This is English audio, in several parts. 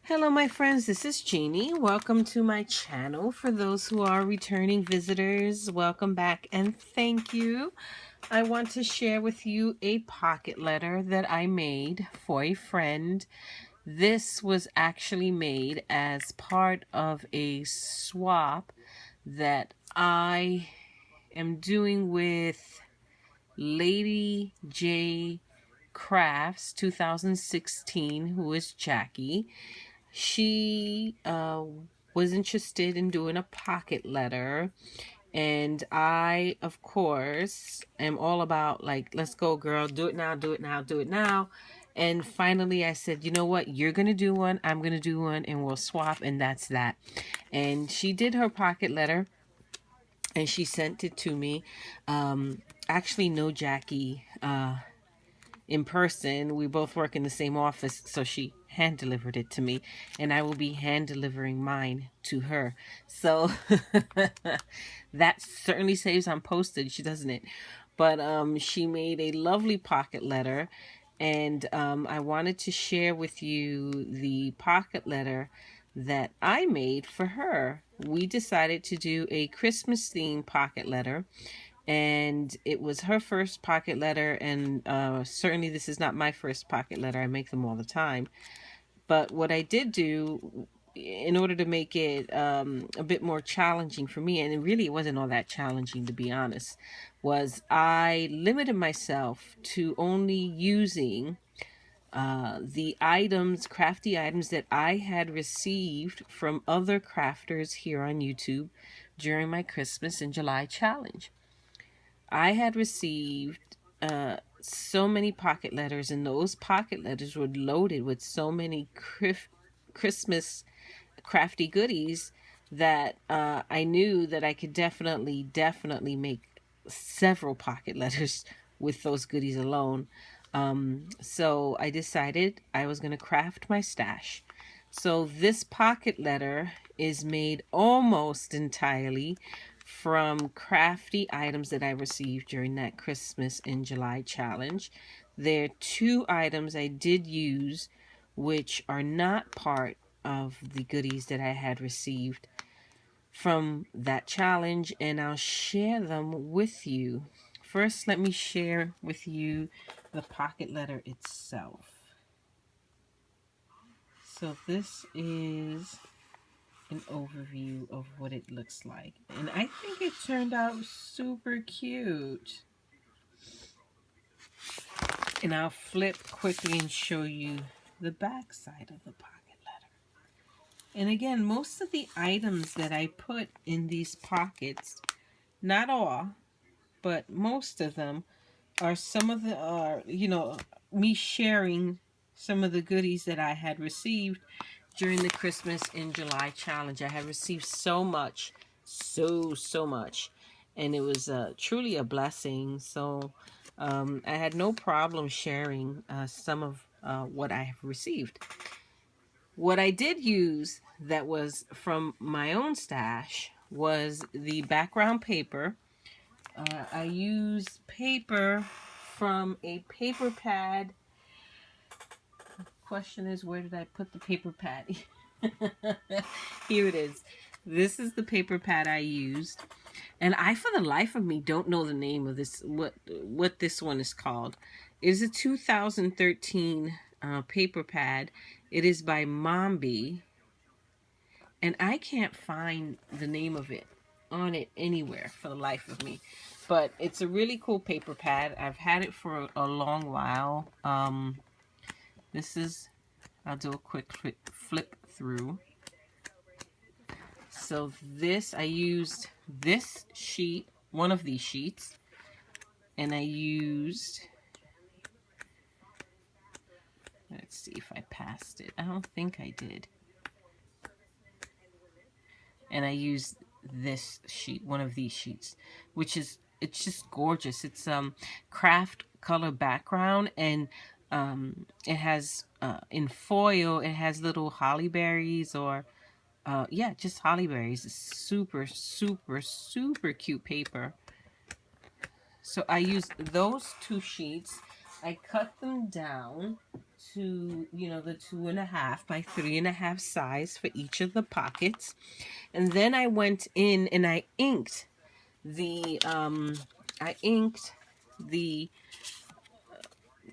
Hello my friends, this is Jeannie. Welcome to my channel. For those who are returning visitors, welcome back and thank you. I want to share with you a pocket letter that I made for a friend. This was actually made as part of a swap that I am doing with Lady J Crafts 2016, who is Jackie. She was interested in doing a pocket letter, and I, of course, am all about like, let's go, girl, do it now, do it now, do it now. And finally, I said, you know what? You're going to do one, I'm going to do one, and we'll swap, and that's that. And she did her pocket letter, and she sent it to me. Actually, no, Jackie. In person. We both work in the same office, so she hand delivered it to me, and I will be hand delivering mine to her. So that certainly saves on postage, doesn't it? But she made a lovely pocket letter, and I wanted to share with you the pocket letter that I made for her. We decided to do a Christmas themed pocket letter, and it was her first pocket letter, and certainly this is not my first pocket letter. I make them all the time. But what I did do in order to make it a bit more challenging for me, and it wasn't all that challenging to be honest, was I limited myself to only using the items, crafty items that I had received from other crafters here on YouTube during my Christmas in July challenge. I had received so many pocket letters, and those pocket letters were loaded with so many Christmas crafty goodies that I knew that I could definitely make several pocket letters with those goodies alone. So I decided I was going to craft my stash. So this pocket letter is made almost entirely from crafty items that I received during that Christmas in July challenge. There are two items I did use which are not part of the goodies that I had received from that challenge, and I'll share them with you. First, let me share with you the pocket letter itself. So this is an overview of what it looks like, and I think it turned out super cute. And I'll flip quickly and show you the back side of the pocket letter. And again, most of the items that I put in these pockets, not all, but most of them, are some of the me sharing some of the goodies that I had received during the Christmas in July challenge. I had received so much, so much, and it was truly a blessing. So I had no problem sharing some of what I have received. What I did use that was from my own stash was the background paper. I used paper from a paper pad. Question is, where did I put the paper pad? Here it is. This is the paper pad I used, and I, for the life of me, don't know the name of this. What this one is called? It is a 2013 paper pad. It is by Mombi, and I can't find the name of it on it anywhere for the life of me. But it's a really cool paper pad. I've had it for a long while. This is, I'll do a quick flip through. So this, I used this sheet, one of these sheets, and I used, let's see if I passed it. I don't think I did. And I used this sheet, one of these sheets, which is, it's just gorgeous. It's craft color background, and it has in foil, it has little holly berries, or yeah, just holly berries. It's super cute paper. So I used those two sheets. I cut them down to, the 2.5 by 3.5 size for each of the pockets. And then I went in and I inked the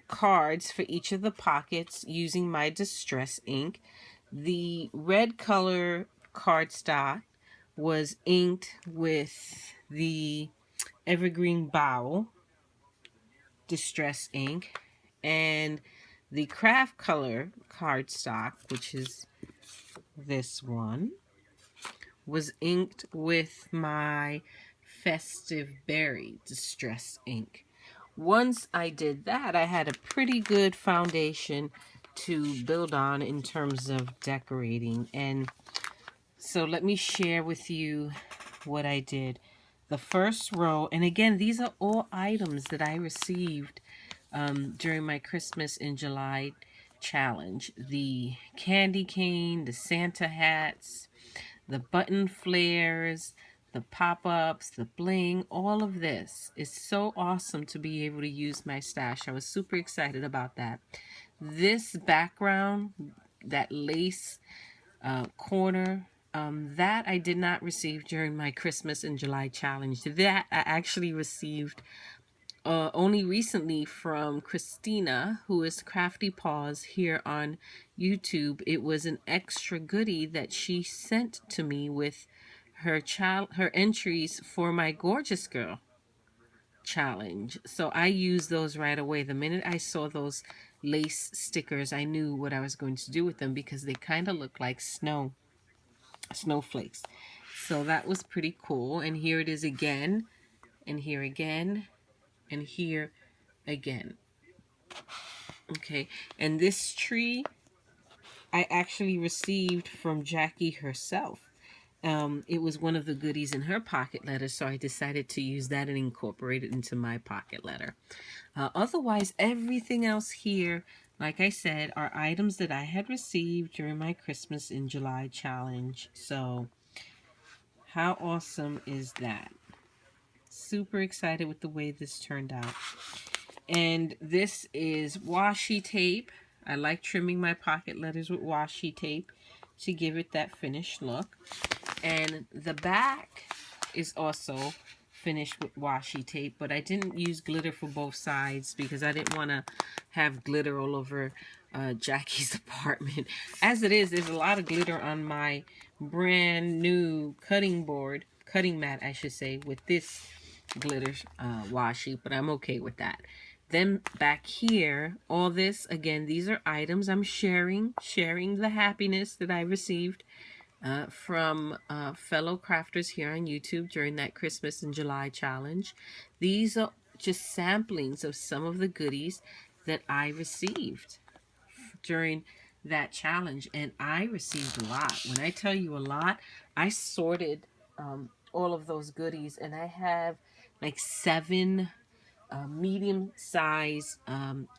cards for each of the pockets using my distress ink. The red color cardstock was inked with the Evergreen Bowl distress ink, and the craft color cardstock, which is this one, was inked with my Festive Berry distress ink. Once I did that, I had a pretty good foundation to build on in terms of decorating. And so let me share with you what I did. The first row, and again, these are all items that I received during my Christmas in July challenge. The candy cane, the Santa hats, the button flares, the pop-ups, the bling, all of this is so awesome to be able to use my stash. I was super excited about that. This background, that lace corner, that I did not receive during my Christmas in July challenge. That I actually received only recently from Christina, who is Crafty Paws here on YouTube. It was an extra goodie that she sent to me with her entries for my Gorgeous Girl challenge. So I used those right away. The minute I saw those lace stickers, I knew what I was going to do with them because they kind of look like snowflakes. So that was pretty cool. And here it is again, and here again, and here again. Okay, and this tree I actually received from Jackie herself. It was one of the goodies in her pocket letter, so I decided to use that and incorporate it into my pocket letter. Otherwise, everything else here, like I said, are items that I had received during my Christmas in July challenge. So, how awesome is that? Super excited with the way this turned out. And this is washi tape. I like trimming my pocket letters with washi tape to give it that finished look. And the back is also finished with washi tape, but I didn't use glitter for both sides because I didn't want to have glitter all over Jackie's apartment. As it is, there's a lot of glitter on my brand new cutting mat, I should say, with this glitter washi, but I'm okay with that. Then back here, all this, again, these are items I'm sharing the happiness that I received from fellow crafters here on YouTube during that Christmas in July challenge. These are just samplings of some of the goodies that I received during that challenge, and I received a lot. When I tell you a lot, I sorted all of those goodies, and I have like 7 medium-size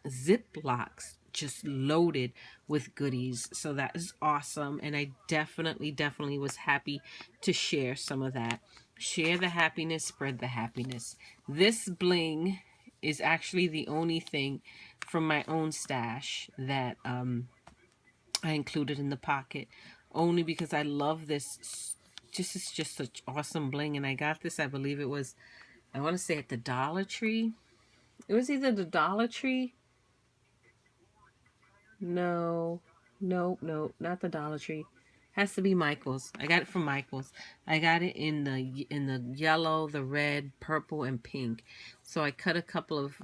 Ziplocs just loaded with goodies. So that is awesome, and I definitely was happy to share some of that. Share the happiness, spread the happiness. This bling is actually the only thing from my own stash that I included in the pocket, only because I love this. It's just such awesome bling, and I got this, I believe it was, I want to say at the Dollar Tree. It was either the Dollar Tree. No, no, not the Dollar Tree. Has to be Michael's. I got it from Michael's. I got it in the yellow, the red, purple, and pink. So I cut a couple of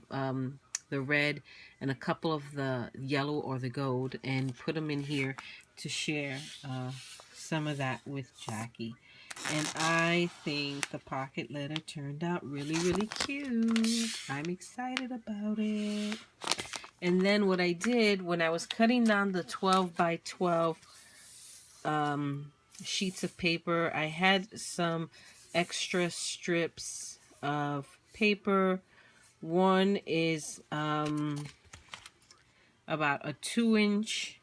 the red and a couple of the yellow or the gold and put them in here to share some of that with Jackie. And I think the pocket letter turned out really cute. I'm excited about it. And then what I did when I was cutting down the 12 by 12 sheets of paper, I had some extra strips of paper. One is about a 2-inch.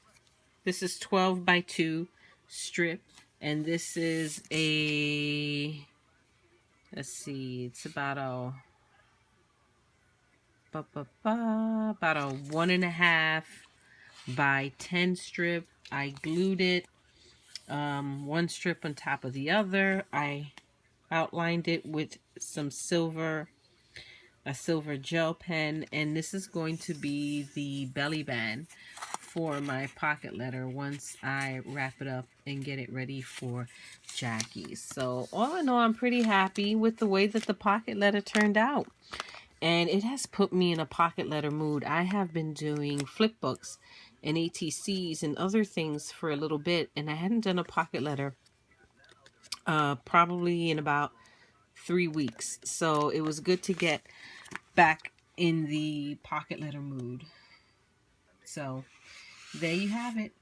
This is 12 by 2 strip. And this is a, let's see, it's about a 1.5 by 10 strip. I glued it, one strip on top of the other. I outlined it with some a silver gel pen, and this is going to be the belly band for my pocket letter once I wrap it up and get it ready for Jackie. So all in all, I'm pretty happy with the way that the pocket letter turned out. And it has put me in a pocket letter mood. I have been doing flip books and ATCs and other things for a little bit, and I hadn't done a pocket letter probably in about 3 weeks. So it was good to get back in the pocket letter mood. So there you have it.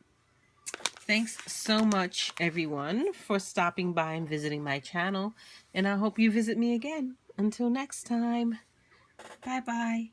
Thanks so much, everyone, for stopping by and visiting my channel. And I hope you visit me again. Until next time, bye-bye.